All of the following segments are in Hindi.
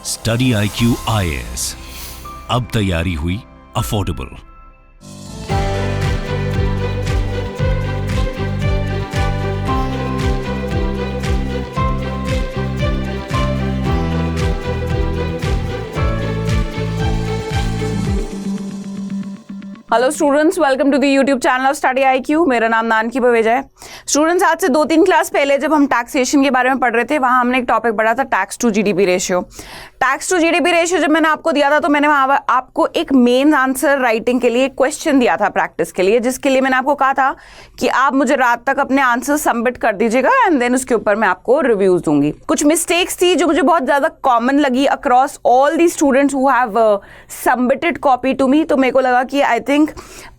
स्टडी IQ IAS, अब तैयारी हुई affordable. Hello students, welcome to the YouTube channel of study IQ। मेरा नाम नानकी भवेजा है। स्टूडेंट्स, आज से 2-3 क्लास पहले जब हम टैक्सेशन के बारे में पढ़ रहे थे, वहां हमने एक टॉपिक पढ़ा था tax to GDP ratio. Tax to GDP ratio जब मैंने आपको दिया था तो मैंने वहां आपको एक मेन आंसर राइटिंग के लिए एक क्वेश्चन दिया था प्रैक्टिस के लिए, जिसके लिए मैंने आपको कहा था कि आप मुझे रात तक अपने आंसर सबमिट कर दीजिएगा एंड देन उसके ऊपर मैं आपको रिव्यूज दूंगी। कुछ मिस्टेक्स थी जो मुझे बहुत ज्यादा कॉमन लगी across all the students who have submitted copy to me. तो मेरे को लगा कि आई थिंक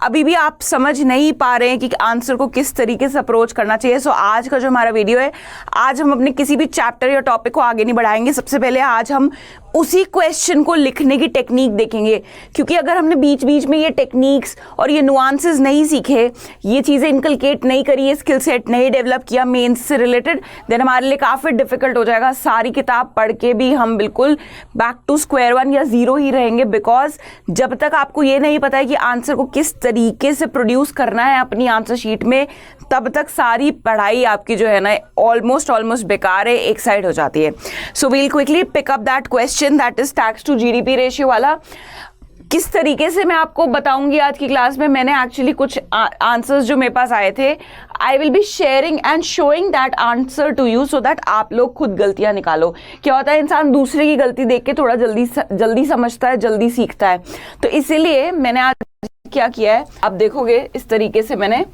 अभी भी आप समझ नहीं पा रहे हैं कि आंसर को किस तरीके से अप्रोच करना चाहिए। सो आज का जो हमारा वीडियो है, आज हम अपने किसी भी चैप्टर या टॉपिक को आगे नहीं बढ़ाएंगे। सबसे पहले आज हम उसी क्वेश्चन को लिखने की टेक्निक देखेंगे, क्योंकि अगर हमने बीच बीच में ये टेक्निक्स और ये नुआंसेस नहीं सीखे, ये चीज़ें इनकलकेट नहीं करी, ये स्किल सेट नहीं डेवलप किया मेंस से रिलेटेड, देन हमारे लिए काफ़ी डिफिकल्ट हो जाएगा। सारी किताब पढ़ के भी हम बिल्कुल बैक टू स्क्वायर वन या जीरो ही रहेंगे, बिकॉज जब तक आपको ये नहीं पता है कि आंसर को किस तरीके से प्रोड्यूस करना है अपनी आंसर शीट में, तब तक सारी पढ़ाई आपकी जो है ना ऑलमोस्ट बेकार है, एक साइड हो जाती है। So we'll quickly pick up that question, that is tax to GDP ratio वाला। किस तरीके से मैं आपको बताऊंगी आज की क्लास में, मैंने एक्चुअली कुछ आंसर्स जो मेरे पास आए थे, I will be sharing and showing that answer to you so that आप लोग खुद गलतियां निकालो। क्या होता है, इंसान दूसरे की गलती देख के थोड़ा जल्दी समझता है, जल्दी सीखता है। तो इसीलिए मैंने आज क्या किया है, आप देखोगे इस तरीके से मैंने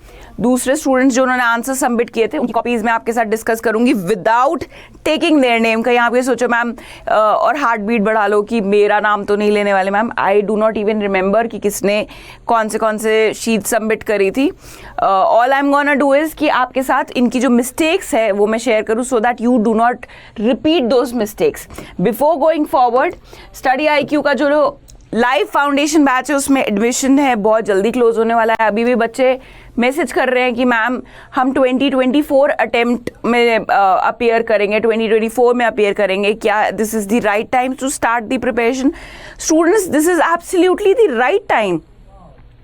दूसरे स्टूडेंट्स जो उन्होंने आंसर सबमिट किए थे उनकी कॉपीज में आपके साथ डिस्कस करूंगी विदाउट टेकिंग देयर नेम। कहीं आप ये सोचो मैम और हार्ट बीट बढ़ा लो कि मेरा नाम तो नहीं लेने वाले। Ma'am, I do not even remember कि किसने कौन से शीट सबमिट करी थी। All I am gonna do is कि आपके साथ इनकी जो मिस्टेक्स है वो मैं शेयर करूँ, so that you do not repeat those mistakes. Before going forward, study IQ का जो लाइव फाउंडेशन बैच है उसमें एडमिशन है, बहुत जल्दी क्लोज होने वाला है। अभी भी बच्चे मैसेज कर रहे हैं कि मैम हम 2024 अटेम्प्ट में अपीयर करेंगे, 2024 में अपीयर करेंगे, क्या this is the right time to start the preparation? Students, this is absolutely the right time.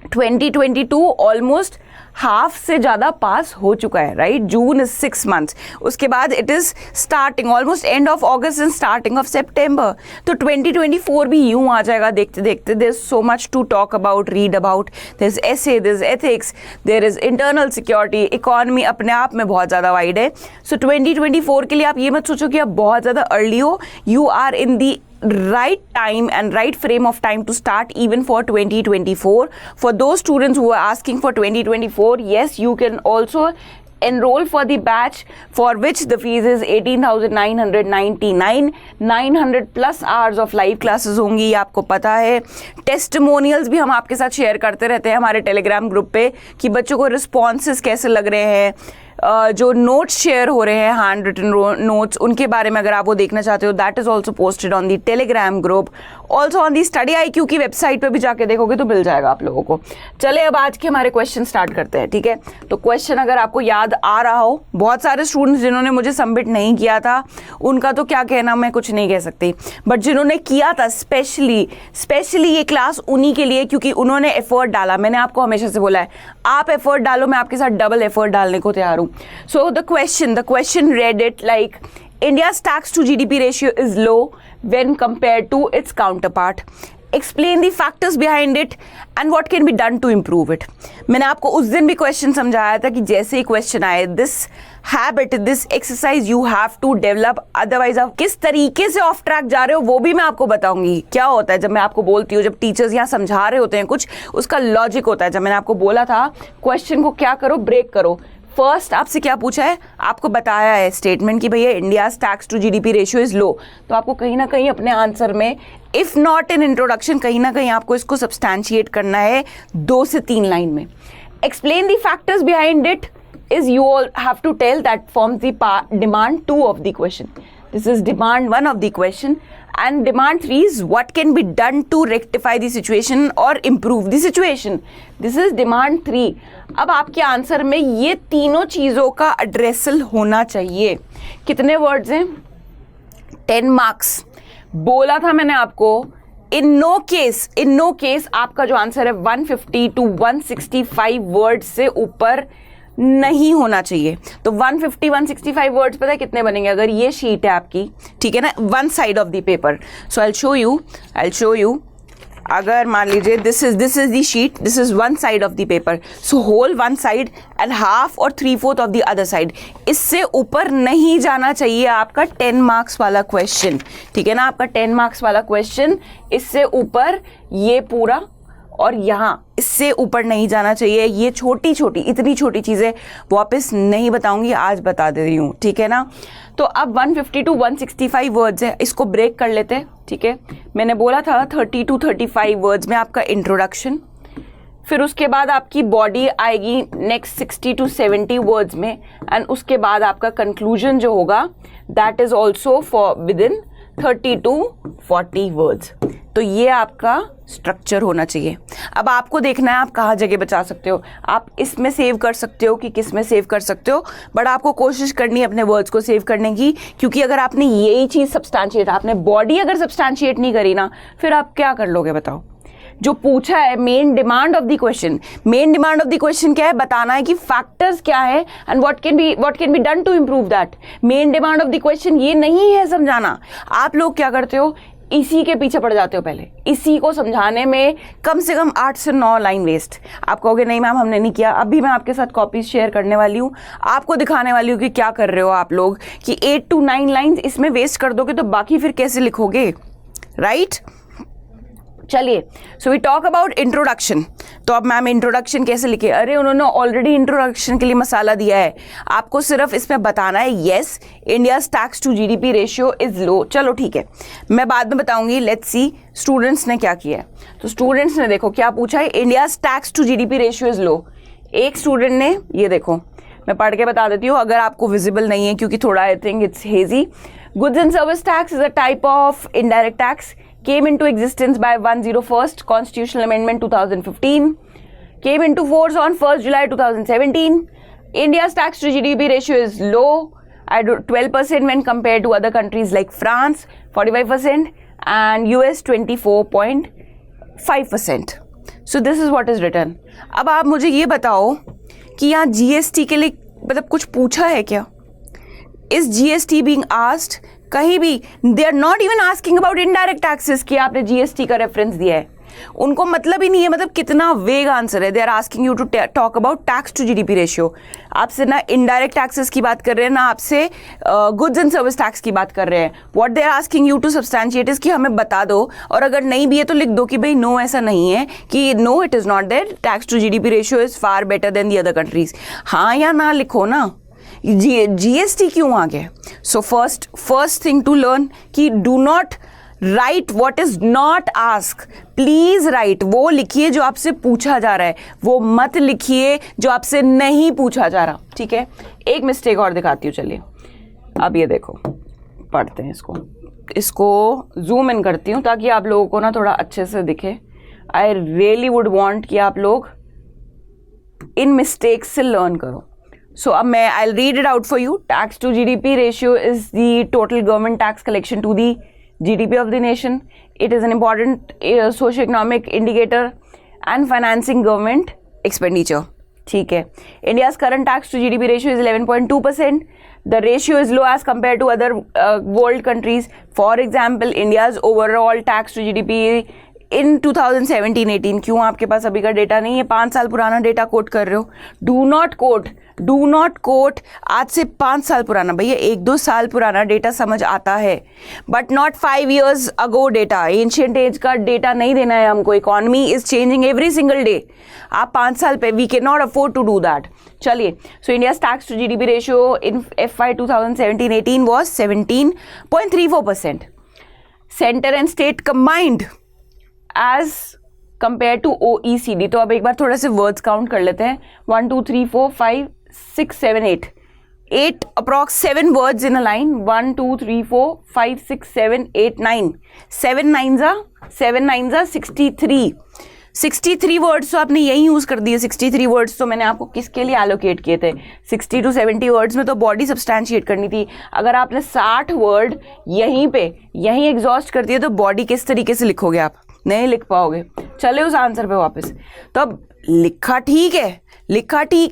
2022 almost half से ज़्यादा पास हो चुका है, राइट? जून इज 6 months, उसके बाद it is starting almost end of August and starting of September. तो 2024 भी यूं आ जाएगा देखते देखते। There is so much to talk about, read about, there is essay, there is ethics, there is internal security, economy अपने आप में बहुत ज़्यादा वाइड है। सो 2024 के लिए आप ये मत सोचो कि आप बहुत ज़्यादा अर्ली हो, you are in the right time and right frame of time to start even for 2024. For those students who are asking for 2024, yes, you can also enroll for the batch for which the fees is 18,999. 900 plus hours of live classes होंगी, आपको पता है। टेस्टिमोनियल्स भी हम आपके साथ शेयर करते रहते हैं हमारे टेलीग्राम ग्रुप पे कि बच्चों को रिस्पॉन्सेस कैसे लग रहे हैं, जो नोट्स शेयर हो रहे हैं, हैंड रिटन नोट्स, उनके बारे में अगर आप वो देखना चाहते हो, that is also posted on the Telegram group, also on the study IQ की वेबसाइट पे भी जाके देखोगे तो मिल जाएगा आप लोगों को। चले अब आज के हमारे क्वेश्चन स्टार्ट करते हैं, ठीक है? तो क्वेश्चन अगर आपको याद आ रहा हो, बहुत सारे स्टूडेंट्स जिन्होंने मुझे सबमिट नहीं किया था उनका तो क्या कहना, मैं कुछ नहीं कह सकती, बट जिन्होंने किया था स्पेशली ये क्लास उन्हीं के लिए, क्योंकि उन्होंने एफर्ट डाला। मैंने आपको हमेशा से बोला है आप एफर्ट डालो, मैं आपके साथ डबल एफर्ट डालने को तैयार हूँ। So the question read it like, India's tax to GDP ratio is low when compared to its counterpart. Explain the factors behind it and what can be done to improve it. मैंने आपको उस दिन भी क्वेश्चन समझाया था कि जैसे ही क्वेश्चन आए, this habit, this exercise you have to develop, otherwise आप किस तरीके से ऑफ ट्रैक जा रहे हो वो भी मैं आपको बताऊंगी। क्या होता है जब मैं आपको बोलती हूँ, जब टीचर्स यहाँ समझा रहे होते हैं कुछ, उसका लॉजिक होता है। जब मैंने आपको बोला था क्वेश्चन को क्या करो, ब्रेक करो। फर्स्ट आपसे क्या पूछा है, आपको बताया है स्टेटमेंट कि भैया India tax to GDP ratio is low, तो आपको कहीं ना कहीं अपने आंसर में, इफ नॉट इन इंट्रोडक्शन, कहीं ना कहीं आपको इसको सब्सटैंशिएट करना है 2 से 3 लाइन में। Explain the factors behind it is you all have to tell that forms the demand 2 of the question. This is demand 1 of the question, and demand 3 is what can be done to rectify the situation or improve the situation. This is demand 3. अब आपके आंसर में ये तीनों चीज़ों का एड्रेसल होना चाहिए। कितने वर्ड्स हैं? 10 मार्क्स। बोला था मैंने आपको, इन नो केस आपका जो आंसर है 150 to 165 वर्ड्स से ऊपर नहीं होना चाहिए। तो 150 165 वर्ड्स पता है कितने बनेंगे अगर ये शीट है आपकी, ठीक है ना, one side of the paper. So I will show you अगर मान लीजिए this is the sheet, this is one side of the paper, so whole one side and half और 3/4 ऑफ द अदर साइड, इससे ऊपर नहीं जाना चाहिए आपका 10 मार्क्स वाला क्वेश्चन, ठीक है ना, आपका 10 मार्क्स वाला क्वेश्चन इससे ऊपर ये पूरा और यहाँ इससे ऊपर नहीं जाना चाहिए। ये छोटी छोटी इतनी छोटी चीज़ें वापस नहीं बताऊंगी, आज बता दे रही हूँ, ठीक है ना। तो अब 150 to 165 वर्ड्स है, इसको ब्रेक कर लेते हैं, ठीक है। मैंने बोला था 30 to 35 वर्ड्स में आपका इंट्रोडक्शन, फिर उसके बाद आपकी बॉडी आएगी नेक्स्ट 60 to 70 वर्ड्स में, एंड उसके बाद आपका कंक्लूजन जो होगा that is also for with in 30 to 40 words. तो ये आपका स्ट्रक्चर होना चाहिए। अब आपको देखना है आप कहाँ जगह बचा सकते हो, आप इसमें सेव कर सकते हो कि किस में सेव कर सकते हो, बट आपको कोशिश करनी है अपने वर्ड्स को सेव करने की, क्योंकि अगर आपने यही चीज़ सब्सटैंशिएट, आपने बॉडी अगर सब्सटैंशिएट नहीं करी ना, फिर आप क्या कर लोगे बताओ। जो पूछा है main demand of the question क्या है, बताना है कि फैक्टर्स क्या है and what can be done to improve that. Main demand of the question ये नहीं है समझाना। आप लोग क्या करते हो, इसी के पीछे पड़ जाते हो, पहले इसी को समझाने में कम से कम 8 से 9 लाइन वेस्ट। आप कहोगे नहीं मैम हमने नहीं किया, अभी मैं आपके साथ कॉपीज शेयर करने वाली हूँ, आपको दिखाने वाली हूँ कि क्या कर रहे हो आप लोग, कि 8 to 9 लाइन्स इसमें वेस्ट कर दोगे तो बाकी फिर कैसे लिखोगे, राइट। चलिए, so we talk about introduction. तो अब मैम इंट्रोडक्शन कैसे लिखे, अरे उन्होंने ऑलरेडी इंट्रोडक्शन के लिए मसाला दिया है, आपको सिर्फ इसमें बताना है yes India's tax to GDP ratio is low. चलो ठीक है, मैं बाद में बताऊंगी। लेट्स सी स्टूडेंट्स ने क्या किया है। तो स्टूडेंट्स ने देखो क्या पूछा है, India's tax to GDP ratio is low. एक स्टूडेंट ने ये देखो, मैं पढ़ के बता देती हूँ अगर आपको विजिबल नहीं है, क्योंकि थोड़ा I think it's hazy. Goods and service tax is a type of indirect tax, came into existence by 101st Constitutional Amendment 2015, came into force on 1st July 2017. India's tax to GDP ratio is low at 12% when compared to other countries like France 45% and US 24.5%. So this is what is written. अब आप मुझे ये बताओ कि यहाँ GST के लिए मतलब कुछ पूछा है क्या? Is GST being asked? कहीं भी they are not even asking about indirect taxes कि आपने जीएसटी का रेफरेंस दिया है, उनको मतलब ही नहीं है, मतलब कितना वेग आंसर है। They are asking you to talk about tax to GDP ratio. आपसे ना इनडायरेक्ट टैक्सेस की बात कर रहे हैं, ना आपसे गुड्स एंड सर्विस टैक्स की बात कर रहे हैं। What they are asking you to substantiate is कि हमें बता दो, और अगर नहीं भी है तो लिख दो कि भाई नो ऐसा नहीं है, कि no it is not there, tax to GDP ratio is far better than the other countries. हाँ या ना लिखो ना, जीएसटी क्यों आ गया। So first thing to learn कि do not write what is not asked, please write वो लिखिए जो आपसे पूछा जा रहा है, वो मत लिखिए जो आपसे नहीं पूछा जा रहा, ठीक है। एक मिस्टेक और दिखाती हूँ, चलिए अब ये देखो, पढ़ते हैं इसको जूम इन करती हूँ ताकि आप लोगों को ना थोड़ा अच्छे से दिखे। आई रियली वुड वांट कि आप लोग इन मिस्टेक्स से लर्न करो। So I'll read it out for you. Tax to GDP ratio is the total government tax collection to the GDP of the nation. It is an important socio-economic indicator and financing government expenditure. ठीक है. India's current tax to GDP ratio is 11.2%. The ratio is low as compared to other world countries. For example, India's overall tax to GDP in 2017-18, क्यों आपके पास अभी का डेटा नहीं है, 5 साल पुराना डेटा कोट कर रहे हो। डू नॉट कोट आज से 5 साल पुराना, भैया 1-2 साल पुराना डेटा समझ आता है, but not 5 years ago data. Ancient age का डेटा नहीं देना है हमको, economy is changing every single day. आप 5 साल पे we can not afford to do that. चलिए, so India's tax to GDP ratio in FY 2017-18 was 17.34%। Centre and state combined as compare to OECD। तो अब एक बार थोड़ा से वर्ड्स काउंट कर लेते हैं, 1 2 3 4 5 6 7 8 approx 7 words in a line, 1 2 3 4 5 6 7 8 9, 7 9s are 63, 63 words तो आपने यही यूज़ कर दिए। 63 वर्ड्स तो मैंने आपको किसके लिए एलोकेट किए थे? 60 to 70 वर्ड्स में तो बॉडी सब्सटैंशिएट करनी थी। अगर आपने 60 वर्ड यहीं एग्जॉस्ट कर दिए तो बॉडी किस तरीके से लिखोगे? आप नहीं लिख पाओगे। चले उस आंसर पे वापस। तो अब लिखा ठीक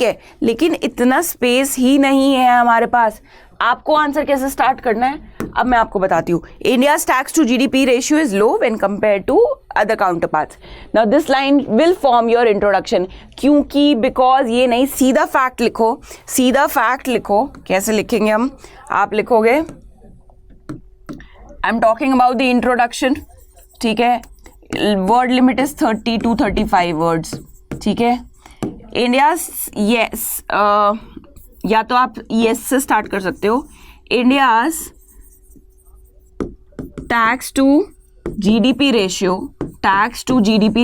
है, लेकिन इतना स्पेस ही नहीं है हमारे पास। आपको आंसर कैसे स्टार्ट करना है अब मैं आपको बताती हूँ। India's tax to GDP ratio is low when compare to other counterparts. Now this line will form your introduction, क्योंकि बिकॉज ये नहीं, सीधा फैक्ट लिखो। कैसे लिखेंगे हम? आप लिखोगे, I am talking about the introduction, ठीक है। Word limit is 30 to 35 words, ठीक है। इंडिया या तो आप यस से स्टार्ट कर सकते हो। India's tax to GDP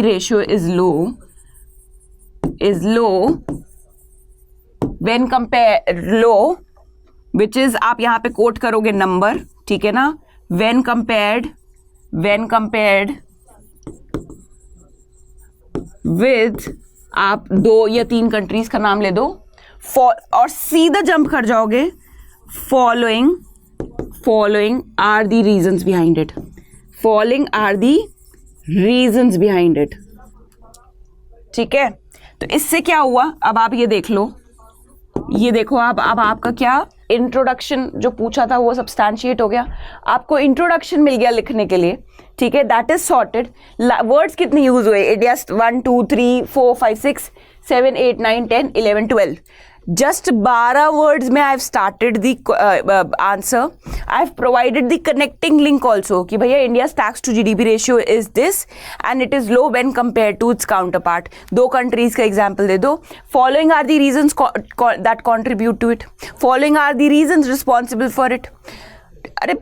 ratio is low when compare which is, आप यहां पे कोट करोगे नंबर, ठीक है ना। व्हेन कंपेयर्ड विद, आप 2 या 3 कंट्रीज का नाम ले दो और सीधा जंप कर जाओगे। Following are the reasons behind it, ठीक है। तो इससे क्या हुआ? अब आप ये देख लो, ये देखो, अब आपका क्या इंट्रोडक्शन जो पूछा था वो सब्सटैंशिएट हो गया। आपको इंट्रोडक्शन मिल गया लिखने के लिए, ठीक है। That is sorted. वर्ड्स कितने यूज हुए? इंडिया 1 2 3 4 5 6 7 8 9 10 11 12, just 12 words में I have started the answer. I have provided the connecting link also कि भैया India's tax to GDP ratio is this and it is low when compared to its counterpart. 2 countries का example दे दो। Following are the reasons that contribute to it. Following are the reasons responsible for it. अरे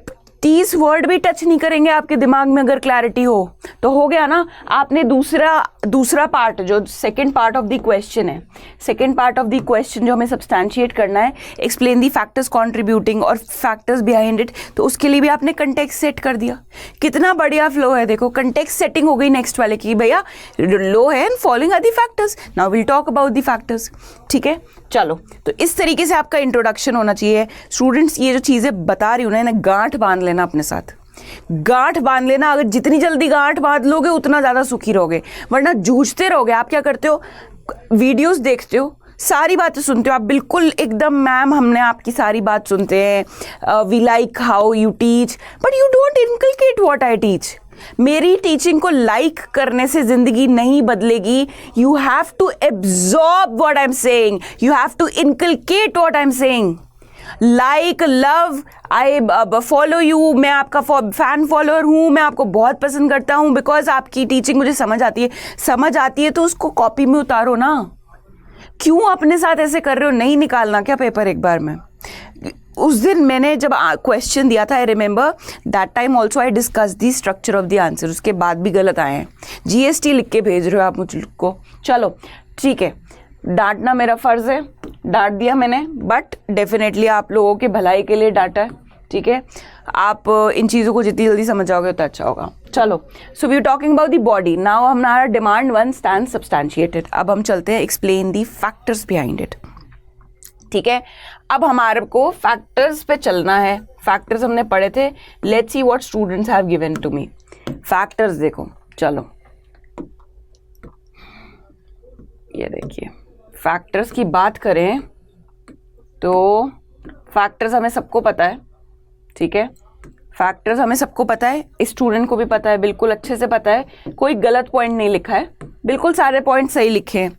30 वर्ड भी टच नहीं करेंगे आपके दिमाग में अगर क्लैरिटी हो तो हो गया ना। आपने दूसरा पार्ट जो second part of the question है, second part of the question जो हमें सब्सटैंशिएट करना है, एक्सप्लेन दी फैक्टर्स कंट्रीब्यूटिंग और फैक्टर्स बिहाइंड इट, तो उसके लिए भी आपने कंटेक्स्ट सेट कर दिया। कितना बढ़िया फ्लो है, देखो कंटेक्स्ट सेटिंग हो गई नेक्स्ट वाले की, भैया लो है and following are the factors, now will talk about the factors, ठीक है। चलो, तो इस तरीके से आपका इंट्रोडक्शन होना चाहिए। स्टूडेंट्स, ये जो चीज़ें बता रही हूँ ना, इन्हें गांठ बांध लेना अपने साथ, गांठ बांध लेना। अगर जितनी जल्दी गांठ बांध लोगे उतना ज़्यादा सुखी रहोगे, वरना जूझते रहोगे। आप क्या करते हो? वीडियोस देखते हो, सारी बातें सुनते हो, आप बिल्कुल एकदम मैम हमने आपकी सारी बात सुनते हैं, we like how you teach, but you don't inculcate what I teach. मेरी टीचिंग को लाइक करने से जिंदगी नहीं बदलेगी। You have to absorb what I am saying, you have to inculcate what I am saying. Like, love, I follow you, मैं आपका फैन फॉलोअर हूँ, मैं आपको बहुत पसंद करता हूँ बिकॉज आपकी टीचिंग मुझे समझ आती है तो उसको कॉपी में उतारो ना। क्यों अपने साथ ऐसे कर रहे हो? नहीं निकालना क्या पेपर एक बार में? उस दिन मैंने जब क्वेश्चन दिया था, I remember that time also I discuss the structure of the answer, उसके बाद भी गलत आए हैं। जीएसटी लिख के भेज रहे हो आप मुझको। चलो ठीक है, डांटना मेरा फ़र्ज़ है, डांट दिया मैंने, बट डेफिनेटली आप लोगों के भलाई के लिए डांटा है, ठीक है। आप इन चीज़ों को जितनी जल्दी समझ जाओगे तो अच्छा होगा। चलो, so we are talking about the body, now हमारा डिमांड 1 स्टैंड सब्सटैंशिएटेड। अब हम चलते हैं explain the factors behind it, ठीक है। अब हमारे को फैक्टर्स पे चलना है। फैक्टर्स हमने पढ़े थे, let's see what students have given to me. Factors देखो, चलो ये देखिए, फैक्टर्स की बात करें तो फैक्टर्स हमें सबको पता है, ठीक है। फैक्टर्स हमें सबको पता है, स्टूडेंट को भी पता है, बिल्कुल अच्छे से पता है, कोई गलत पॉइंट नहीं लिखा है, बिल्कुल सारे पॉइंट सही लिखे हैं।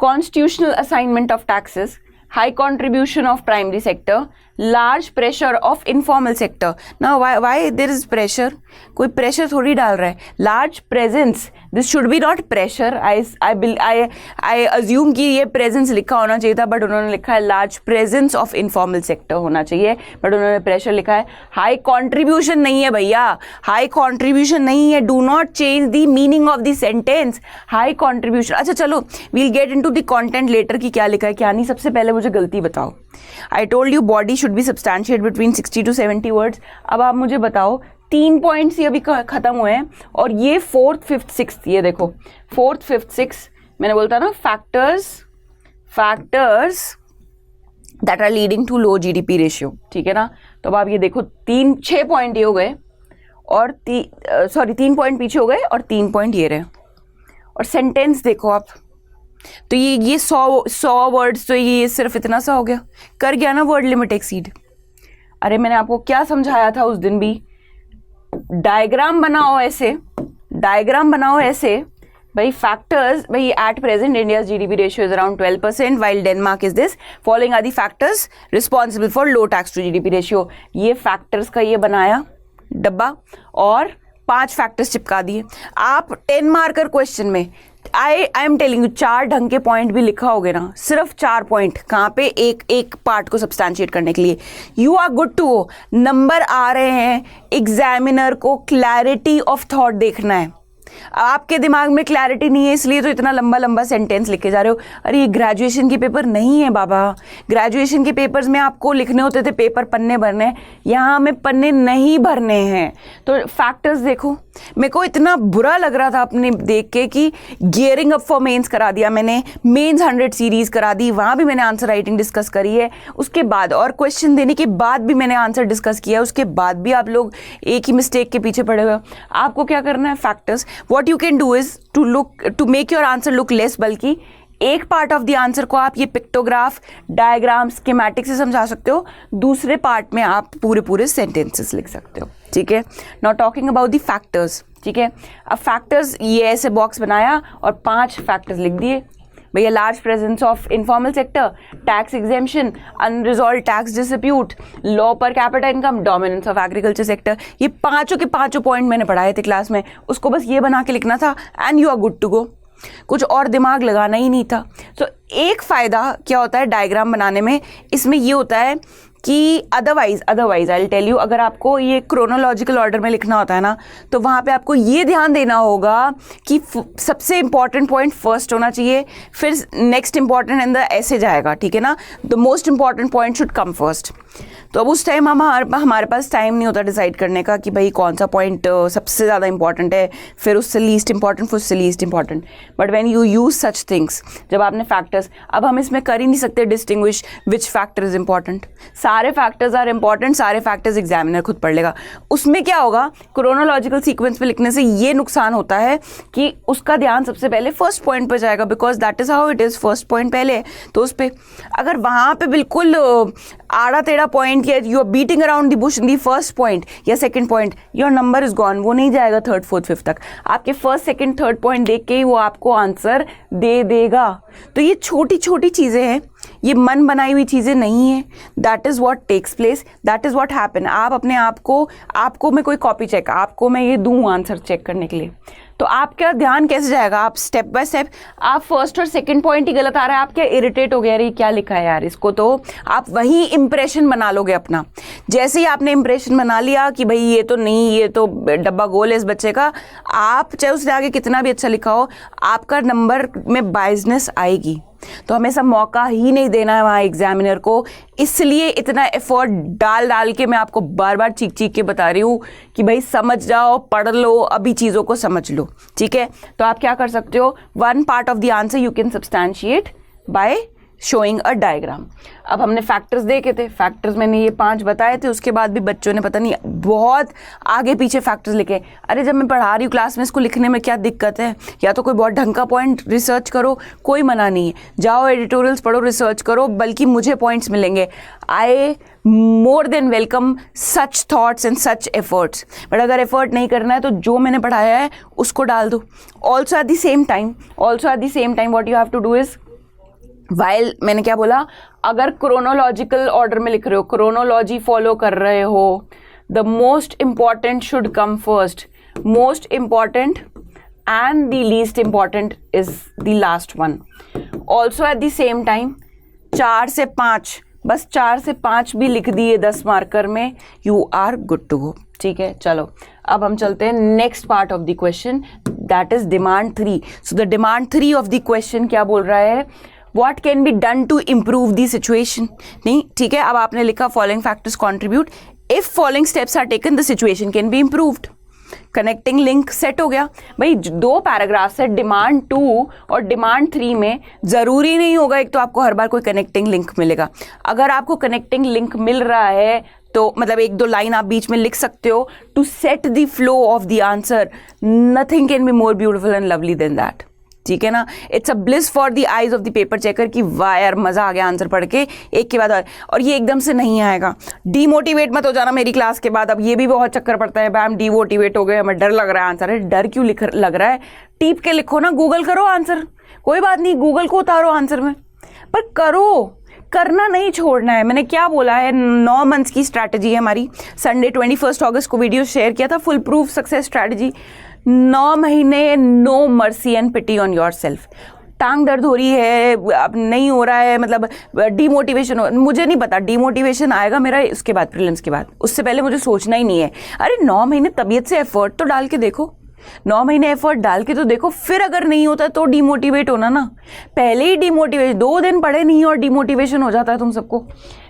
Constitutional assignment of taxes, high contribution of primary sector, large pressure of informal sector. Now why there is pressure? कोई pressure थोड़ी डाल रहा है। large presence, this should be not pressure. I assume कि ये presence लिखा होना चाहिए था, but उन्होंने लिखा है large presence of informal sector होना चाहिए, but उन्होंने pressure लिखा है। high contribution नहीं है भैया, high contribution नहीं है, do not change the meaning of the sentence. high contribution, अच्छा चलो, we'll get into the content later कि क्या लिखा है क्या नहीं। सबसे पहले मुझे गलती बताओ। I told you body should be substantiated between 60 to 70 words. अब आप मुझे बताओ 3 पॉइंट्स ये अभी खत्म हुए हैं और ये 4th 5th 6th, ये देखो 4th 5th 6th मैंने बोलता ना factors that are leading to low GDP ratio, ठीक है ना। तो अब आप ये देखो 6 पॉइंट ये हो गए और 3 पॉइंट पीछे हो गए और 3 पॉइंट ये रहे। और सेंटेंस देखो आप, तो ये 100 वर्ड्स, तो ये सिर्फ इतना सा हो गया, कर गया ना वर्ड लिमिट एक्सीड। अरे मैंने आपको क्या समझाया था उस दिन भी, डायग्राम बनाओ ऐसे भाई फैक्टर्स, भाई at present India's GDP ratio is around 12% while Denmark is this, following are the factors responsible for low tax to GDP ratio. ये फैक्टर्स का ये बनाया डब्बा और 5 फैक्टर्स चिपका दिए। आप 10 मार्कर क्वेश्चन में आई एम टेलिंग यू 4 ढंग के पॉइंट भी लिखा होगे ना, सिर्फ 4 पॉइंट कहाँ पे, एक पार्ट को सब्सटैंशिएट करने के लिए, you are good to go. Number आ रहे हैं, एग्जामिनर को क्लैरिटी ऑफ थॉट देखना है। आपके दिमाग में क्लैरिटी नहीं है इसलिए तो इतना लंबा लंबा सेंटेंस लिखे जा रहे हो। अरे ये ग्रेजुएशन के पेपर नहीं है बाबा, ग्रेजुएशन के पेपर्स में आपको लिखने होते थे पेपर पन्ने भरने, यहाँ हमें पन्ने नहीं भरने हैं। तो फैक्टर्स देखो, मेरे को इतना बुरा लग रहा था अपने देख के कि गियरिंग अप फॉर मेंस करा दिया मैंने, मेंस 100 सीरीज करा दी, वहाँ भी मैंने आंसर राइटिंग डिस्कस करी है, उसके बाद और क्वेश्चन देने के बाद भी मैंने आंसर डिस्कस किया, उसके बाद भी आप लोग एक ही मिस्टेक के पीछे पड़े हुए हो। आपको क्या करना है, factors, what you can do is to make your answer look less, बल्कि एक पार्ट ऑफ द आंसर को आप ये पिक्टोग्राफ, डायग्राम, स्कीमेटिक से समझा सकते हो, दूसरे पार्ट में आप पूरे सेंटेंसेस लिख सकते हो, ठीक है। Now talking about the factors, ठीक है। अब फैक्टर्स ये ऐसे बॉक्स बनाया और 5 फैक्टर्स लिख दिए भैया, large presence of informal sector, tax exemption, unresolve tax dispute, low per capita income, dominance of agriculture sector. ये पांचों के पांचों पॉइंट मैंने पढ़ाए थे क्लास में, उसको बस ये बना के लिखना था and you are good to go, कुछ और दिमाग लगाना ही नहीं था। तो एक फ़ायदा क्या होता है डायग्राम बनाने में, इसमें ये होता है कि otherwise I will tell you, अगर आपको ये क्रोनोलॉजिकल ऑर्डर में लिखना होता है ना, तो वहाँ पे आपको ये ध्यान देना होगा कि सबसे इंपॉर्टेंट पॉइंट फर्स्ट होना चाहिए, फिर नेक्स्ट इंपॉर्टेंट एंड द ऐसे जाएगा, ठीक है ना। The most important point should come first. तो अब उस टाइम हमारे पास टाइम नहीं होता डिसाइड करने का कि भाई कौन सा पॉइंट सबसे ज़्यादा इंपॉर्टेंट है, फिर उससे लीस्ट इंपॉर्टेंट, फिर उससे least important. But when you use such things, जब आपने फैक्टर्स, अब हम इसमें कर ही नहीं सकते distinguish which factor is important, सारे फैक्टर्स आर इंपॉर्टेंट, सारे फैक्टर्स एग्जामिनर खुद पढ़ लेगा। उसमें क्या होगा, क्रोनोलॉजिकल सीक्वेंस पे लिखने से ये नुकसान होता है कि उसका ध्यान सबसे पहले फर्स्ट पॉइंट पर जाएगा, because that is how it is, first point पहले है। तो उस पर अगर वहाँ पे बिल्कुल आड़ा टेढ़ा पॉइंट या you are beating around the bush in the first point या second point, your number is gone, वो नहीं जाएगा 3rd 4th 5th तक। आपके फर्स्ट सेकंड थर्ड पॉइंट देख के ही वो आपको आंसर दे देगा। तो ये छोटी छोटी चीज़ें हैं, ये मन बनाई हुई चीज़ें नहीं है। That is what takes place, that is what happen. आप अपने आपको मैं कोई कॉपी चेक, आपको मैं ये दूँ आंसर चेक करने के लिए, तो आपका ध्यान कैसे जाएगा, आप स्टेप बाय स्टेप, आप फर्स्ट और सेकंड पॉइंट ही गलत आ रहा है, आप क्या इरिटेट हो गया, अरे क्या लिखा है यार इसको, तो आप वही इंप्रेशन बना लोगे अपना। जैसे ही आपने इंप्रेशन बना लिया कि भाई ये तो नहीं, ये तो डब्बा गोल है इस बच्चे का, आप चाहे उसने आगे कितना भी अच्छा लिखा हो, आपका नंबर में बायसनेस आएगी। तो हमेशा मौका ही नहीं देना है वहाँ एग्जामिनर को, इसलिए इतना एफर्ट डाल के मैं आपको बार बार चीख के बता रही हूँ कि भाई समझ जाओ, पढ़ लो, अभी चीज़ों को समझ लो, ठीक है। तो आप क्या कर सकते हो, one part of the answer you can substantiate by showing a diagram. अब हमने फैक्टर्स देखे थे, फैक्टर्स मैंने ये 5 बताए थे, उसके बाद भी बच्चों ने पता नहीं बहुत आगे पीछे फैक्टर्स लिखे। अरे जब मैं पढ़ा रही हूँ क्लास में, इसको लिखने में क्या दिक्कत है, या तो कोई बहुत ढंग का पॉइंट रिसर्च करो, कोई मना नहीं है, जाओ एडिटोरियल्स पढ़ो, रिसर्च करो, बल्कि मुझे पॉइंट्स मिलेंगे। I more than welcome such thoughts and such efforts. But अगर एफर्ट नहीं करना है तो जो मैंने पढ़ाया है उसको डाल दो। Also at the same time what you have to do is, while मैंने क्या बोला, अगर क्रोनोलॉजिकल ऑर्डर में लिख रहे हो, क्रोनोलॉजी फॉलो कर रहे हो, the most important should come first, most important and the least important is the last one. Also at the same time 4 से 5, बस 4 से 5 भी लिख दिए 10 मार्कर में, you are good to go, ठीक है। चलो अब हम चलते हैं next part of the question, that is demand 3। So the demand 3 of the question क्या बोल रहा है, What can be done to improve the situation? नहीं, ठीक है। अब आपने लिखा following factors contribute, if following steps are taken the situation can be improved. Connecting link set हो गया भाई, 2 पैराग्राफ्स है डिमांड 2 और डिमांड 3 में जरूरी नहीं होगा एक तो आपको हर बार कोई कनेक्टिंग लिंक मिलेगा। अगर आपको कनेक्टिंग लिंक मिल रहा है तो मतलब 1-2 लाइन आप बीच में लिख सकते हो to set the flow of the answer. Nothing can be more beautiful and lovely than that, ठीक है ना। It's a bliss for the eyes of the paper checker कि वाह यार मजा आ गया आंसर पढ़ के एक के बाद और ये एकदम से नहीं आएगा। डीमोटिवेट मत हो जाना मेरी क्लास के बाद, अब ये भी बहुत चक्कर पड़ता है भाई हम डीमोटिवेट हो गए, हमें डर लग रहा है आंसर। है डर क्यों लग रहा है, टीप के लिखो ना, गूगल करो आंसर, कोई बात नहीं गूगल को उतारो आंसर में, पर करो, करना नहीं छोड़ना है। मैंने क्या बोला है, 9 मंथ्स की स्ट्रैटेजी है हमारी। संडे 21 अगस्त को वीडियो शेयर किया था, फुल प्रूफ सक्सेस स्ट्रैटेजी। 9 महीने no mercy and pity on yourself. टांग दर्द हो रही है, अब नहीं हो रहा है, मतलब डीमोटिवेशन हो, मुझे नहीं पता डीमोटिवेशन आएगा मेरा उसके बाद, प्रीलिम्स के बाद, उससे पहले मुझे सोचना ही नहीं है। अरे 9 महीने तबीयत से एफर्ट तो डाल के देखो, 9 महीने एफर्ट डाल के तो देखो, फिर अगर नहीं होता तो डीमोटिवेट होना ना। पहले ही डीमोटिवेशन, 2 दिन पढ़े नहीं और डीमोटिवेशन हो जाता है तुम सबको,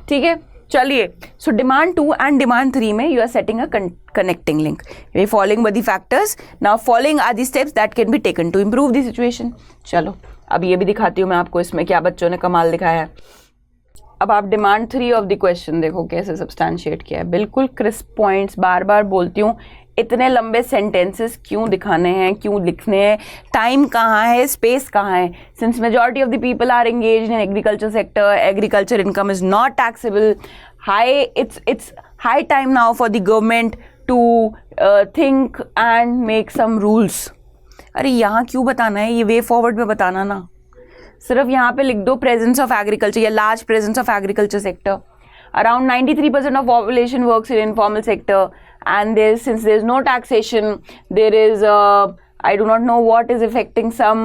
ठीक है। चलिए, सो डिमांड 2 एंड डिमांड 3 में you are setting a connecting link. We following the factors, now following are the steps that can be taken to improve the situation. चलो अब ये भी दिखाती हूँ मैं आपको इसमें क्या बच्चों ने कमाल दिखाया है। अब आप डिमांड 3 ऑफ द क्वेश्चन देखो कैसे सब्सटैंशिएट किया है, बिल्कुल क्रिस्प पॉइंट्स। बार बार बोलती हूँ इतने लंबे सेंटेंसेस क्यों दिखाने हैं, क्यों लिखने हैं, टाइम कहाँ है, स्पेस कहाँ है। Since majority of the people are engaged in agriculture sector, agriculture income is not taxable, it's high time now for the government to think and make some rules। अरे यहाँ क्यों बताना है, ये वे फॉरवर्ड में बताना ना, सिर्फ यहाँ पे लिख दो प्रेजेंस ऑफ एग्रीकल्चर या large presence of agriculture sector. Around 93% of population works in informal sector, and since there is no taxation, there is I do not know what is affecting some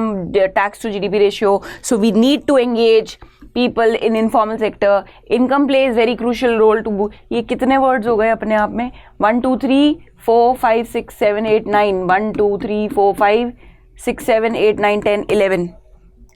tax to GDP ratio. So we need to engage people in informal sector. Income plays very crucial role to. ये कितने words हो गए अपने आप में? 1 2 3 4 5 6 7 8 9 1 2 3 4 5 6 7 8 9 10 11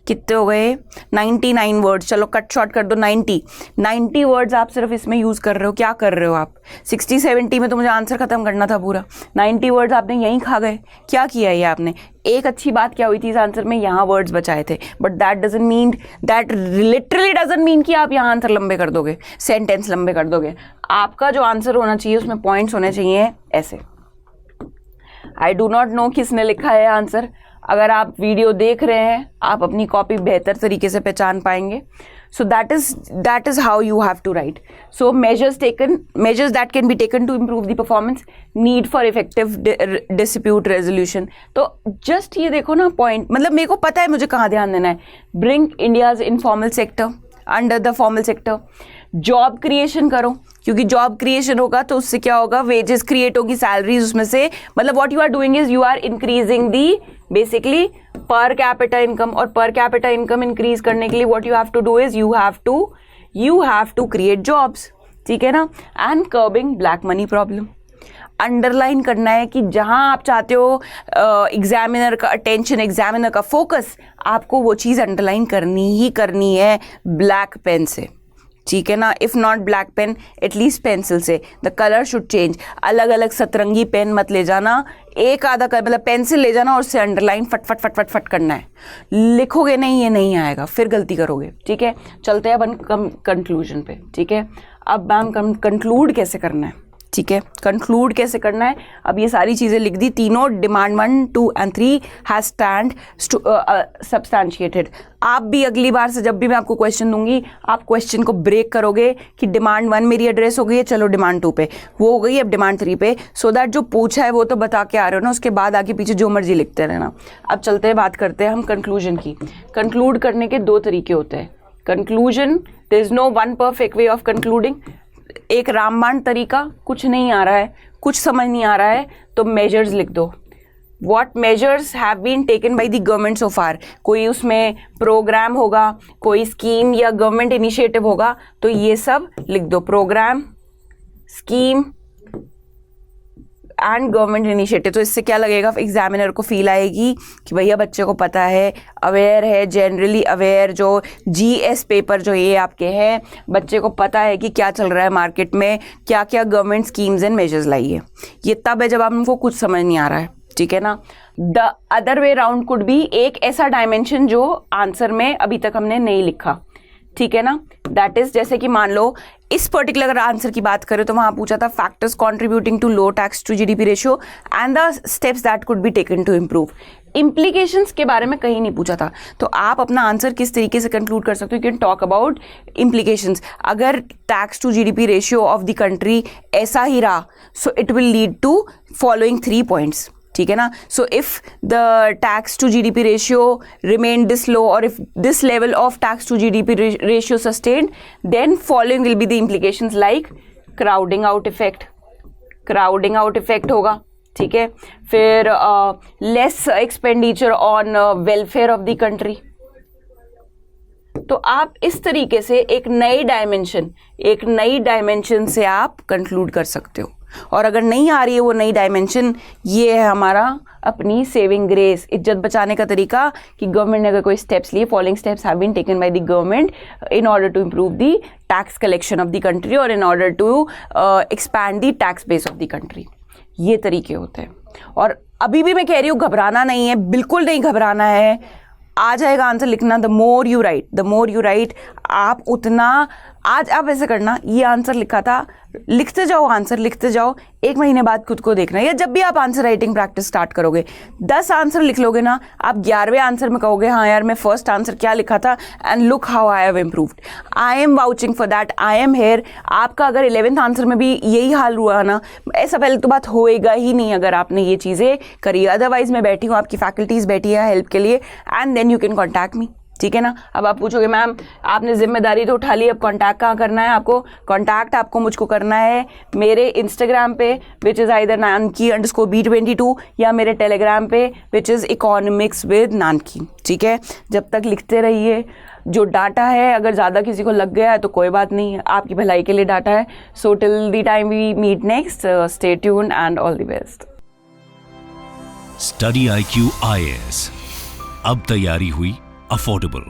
कितने हो गए? 99 वर्ड्स। चलो कट शॉर्ट कर दो, 90 वर्ड्स आप सिर्फ इसमें यूज़ कर रहे हो। क्या कर रहे हो आप? 60-70 में तो मुझे आंसर खत्म करना था पूरा, 90 वर्ड्स आपने यहीं खा गए। क्या किया ये आपने? एक अच्छी बात क्या हुई थी इस आंसर में, यहाँ वर्ड्स बचाए थे, but that doesn't mean, that literally doesn't mean कि आप यहाँ आंसर लंबे कर दोगे, सेंटेंस लंबे कर दोगे। आपका जो आंसर होना चाहिए उसमें पॉइंट्स होने चाहिए ऐसे। आई डू नॉट नो किसने लिखा है आंसर। अगर आप वीडियो देख रहे हैं आप अपनी कॉपी बेहतर तरीके से पहचान पाएंगे। So that is how you have to write. So measures that can be taken to improve the performance, need for effective dispute resolution. तो जस्ट ये देखो ना पॉइंट, मतलब मेरे को पता है मुझे कहाँ ध्यान देना है। Bring India's informal sector under the formal sector. Job creation करो, क्योंकि जॉब क्रिएशन होगा तो उससे क्या होगा, वेजेस क्रिएट होगी, सैलरीज उसमें से, मतलब what you are doing is you are increasing the basically per capita income. और पर कैपिटा इनकम इंक्रीज करने के लिए what you have to do is you have to create jobs, ठीक है ना। And curbing black money problem. Underline करना है कि जहां आप चाहते हो एग्जामिनर का अटेंशन, एग्जामिनर का फोकस, आपको वो चीज़ अंडरलाइन करनी ही करनी है ब्लैक पेन से, ठीक है ना। If not black pen at least pencil से। The colour should change. अलग अलग सतरंगी पेन मत ले जाना, एक आधा मतलब पेंसिल ले जाना और उससे अंडरलाइन फट फट फट फट फट करना है। लिखोगे नहीं, ये नहीं आएगा, फिर गलती करोगे, ठीक है। चलते हैं अपन कंक्लूजन पे, ठीक है। अब मैम कंक्लूड कैसे करना है, ठीक है, कंक्लूड कैसे करना है। अब ये सारी चीज़ें लिख दी, तीनों डिमांड 1 2 and 3 हैज स्टैंड सब्सटैंशिएटेड। आप भी अगली बार से जब भी मैं आपको क्वेश्चन दूंगी आप क्वेश्चन को ब्रेक करोगे कि डिमांड 1 मेरी एड्रेस हो गई है, चलो डिमांड 2 पे वो हो गई, अब डिमांड 3 पे, सो दैट जो पूछा है वो तो बता के आ रहे हो ना, उसके बाद आगे पीछे जो मर्जी लिखते रहना। अब चलते हैं, बात करते हैं हम कंक्लूजन की। कंक्लूड करने के 2 तरीके होते हैं। Conclusion, there is no one perfect way of concluding. एक रामबाण तरीका, कुछ नहीं आ रहा है, कुछ समझ नहीं आ रहा है तो मेजर्स लिख दो। What measures have been taken by the government so far? कोई उसमें प्रोग्राम होगा, कोई स्कीम या गवर्नमेंट इनिशिएटिव होगा, तो ये सब लिख दो। Programme, scheme and government initiative. तो इससे क्या लगेगा, एग्जामिनर को फील आएगी कि भैया बच्चे को पता है, अवेयर है, जनरली अवेयर। जो GS पेपर जो ये आपके हैं, बच्चे को पता है कि क्या चल रहा है मार्केट में, क्या क्या गवर्नमेंट स्कीम्स एंड मेजर्स लाई है। ये तब है जब आपको कुछ समझ नहीं आ रहा है, ठीक है ना। The other way round could be, एक ऐसा डायमेंशन जो आंसर में अभी तक हमने नहीं लिखा, ठीक है ना। दैट इज, जैसे कि मान लो इस पर्टिकुलर अगर आंसर की बात करें तो वहां पूछा था factors contributing to low tax to GDP ratio and the steps that could be taken to improve. Implications के बारे में कहीं नहीं पूछा था। तो आप अपना आंसर किस तरीके से कंक्लूड कर सकते हो, you can talk about implications. अगर tax to GDP ratio of the country ऐसा ही रहा, so it will lead to following 3 points, ठीक है ना। So if the tax to GDP ratio remain this low और if this level of tax to GDP ratio sustained, then following will be the implications like crowding out effect, crowding out effect होगा, ठीक है। फिर less expenditure on welfare of the country. तो आप इस तरीके से एक नई डायमेंशन से आप कंक्लूड कर सकते हो। और अगर नहीं आ रही है वो नई डायमेंशन, ये है हमारा अपनी सेविंग ग्रेस, इज्जत बचाने का तरीका कि गवर्नमेंट ने अगर कोई स्टेप्स लिए, following steps have been taken by the government in order to improve the tax collection of the country और in order to expand the tax base of the country. ये तरीके होते हैं। और अभी भी मैं कह रही हूँ घबराना नहीं है, बिल्कुल नहीं घबराना है। आ जाएगा आंसर लिखना। द मोर यू राइट आप उतना, आज आप ऐसे करना, ये आंसर लिखा था, लिखते जाओ, आंसर लिखते जाओ। 1 महीने बाद खुद को देखना, या जब भी आप आंसर राइटिंग प्रैक्टिस स्टार्ट करोगे, 10 आंसर लिख लोगे ना, आप 11वें आंसर में कहोगे हाँ यार मैं फर्स्ट आंसर क्या लिखा था, and look how I have improved. I am vouching for that, I am here. आपका अगर 11th आंसर में भी यही हाल हुआ ना, ऐसा पहले तो बात होएगा ही नहीं अगर आपने ये चीज़ें करी। अदरवाइज मैं बैठी हूँ, आपकी फैकल्टीज बैठी है हेल्प के लिए, and then you can contact me, ठीक है ना। अब आप पूछोगे मैम आपने जिम्मेदारी तो उठा ली, अब कॉन्टैक्ट कहाँ करना है आपको? कॉन्टैक्ट आपको मुझको करना है मेरे इंस्टाग्राम पे विच इज़ आइदर नानकी_B22 या मेरे टेलीग्राम पे which is economics with Nanaki, ठीक है। जब तक लिखते रहिए। जो डाटा है अगर ज़्यादा किसी को लग गया है तो कोई बात नहीं, आपकी भलाई के लिए डाटा है। So till the time we meet next, stay tuned and all the best. Study IQ IAS, अब तैयारी हुई अफोर्डेबल।